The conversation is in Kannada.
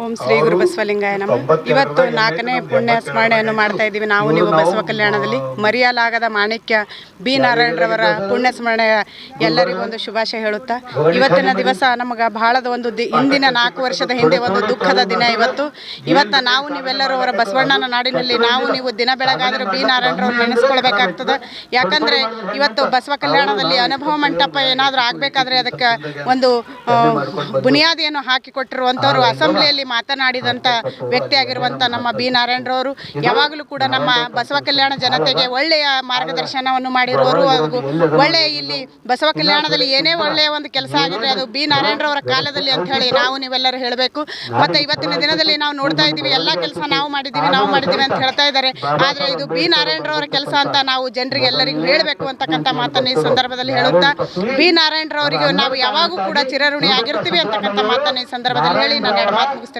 ಓಂ ಶ್ರೀ ಗುರು ಬಸವಲಿಂಗಾಯ ನಮಃ. ಇವತ್ತು 4ನೇ ಪುಣ್ಯ ಸ್ಮರಣೆಯನ್ನು ಮಾಡ್ತಾ ಇದ್ದೀವಿ. ನಾವು ನೀವು ಬಸವ ಕಲ್ಯಾಣದಲ್ಲಿ ಮರೆಯಲಾಗದ ಮಾಣಿಕ್ಯ ಬಿ ನಾರಾಯಣರವರ ಪುಣ್ಯ ಸ್ಮರಣೆ ಎಲ್ಲರಿಗೂ ಒಂದು ಶುಭಾಶಯ ಹೇಳುತ್ತಾ, ಇವತ್ತಿನ ದಿವಸ ನಮಗೆ ಬಹಳದ ಒಂದು ಹಿಂದಿನ 4 ವರ್ಷದ ಹಿಂದೆ ಒಂದು ದುಃಖದ ದಿನ. ಇವತ್ತು ನಾವು ನೀವೆಲ್ಲರೂ ಅವರ ಬಸವಣ್ಣನ ನಾಡಿನಲ್ಲಿ ನಾವು ನೀವು ದಿನ ಬೆಳಗಾದರೂ ಬಿ ನಾರಾಯಣರವ್ರು ನೆನೆಸ್ಕೊಳ್ಬೇಕಾಗ್ತದೆ. ಯಾಕಂದರೆ ಇವತ್ತು ಬಸವ ಕಲ್ಯಾಣದಲ್ಲಿ ಅನುಭವ ಮಂಟಪ ಏನಾದರೂ ಆಗಬೇಕಾದ್ರೆ ಅದಕ್ಕೆ ಒಂದು ಬುನಿಯಾದಿಯನ್ನು ಹಾಕಿಕೊಟ್ಟಿರುವಂಥವ್ರು, ಅಸೆಂಬ್ಲಿಯಲ್ಲಿ ಮಾತನಾಡಿದಂಥ ವ್ಯಕ್ತಿ ಆಗಿರುವಂಥ ನಮ್ಮ ಬಿ ನಾರಾಯಣರವರು ಯಾವಾಗಲೂ ಕೂಡ ನಮ್ಮ ಬಸವ ಕಲ್ಯಾಣ ಜನತೆಗೆ ಒಳ್ಳೆಯ ಮಾರ್ಗದರ್ಶನವನ್ನು ಮಾಡಿರುವರು. ಒಳ್ಳೆಯ ಇಲ್ಲಿ ಬಸವ ಕಲ್ಯಾಣದಲ್ಲಿ ಏನೇ ಒಳ್ಳೆಯ ಒಂದು ಕೆಲಸ ಆಗಿದ್ರೆ ಅದು ಬಿ ನಾರಾಯಣರವರ ಕಾಲದಲ್ಲಿ ಅಂತ ಹೇಳಿ ನಾವು ನೀವೆಲ್ಲರೂ ಹೇಳಬೇಕು. ಮತ್ತು ಇವತ್ತಿನ ದಿನದಲ್ಲಿ ನಾವು ನೋಡ್ತಾ ಇದ್ದೀವಿ, ಎಲ್ಲ ಕೆಲಸ ನಾವು ಮಾಡಿದ್ದೀವಿ ಅಂತ ಹೇಳ್ತಾ ಇದ್ದಾರೆ. ಆದರೆ ಇದು ಬಿ ನಾರಾಯಣರವರ ಕೆಲಸ ಅಂತ ನಾವು ಜನರಿಗೆ ಎಲ್ಲರಿಗೂ ಹೇಳಬೇಕು ಅಂತಕ್ಕಂಥ ಮಾತನ್ನು ಈ ಸಂದರ್ಭದಲ್ಲಿ ಹೇಳುತ್ತಾ, ಬಿ ನಾರಾಯಣರವರಿಗೆ ನಾವು ಯಾವಾಗೂ ಕೂಡ ಚಿರಋಣಿ ಆಗಿರ್ತೀವಿ ಅಂತಕ್ಕಂಥ ಮಾತನ್ನು ಈ ಸಂದರ್ಭದಲ್ಲಿ ಹೇಳಿ ನಾನು ಎರಡು ಮಾತು ಮುಗಿಸ್ತೇನೆ.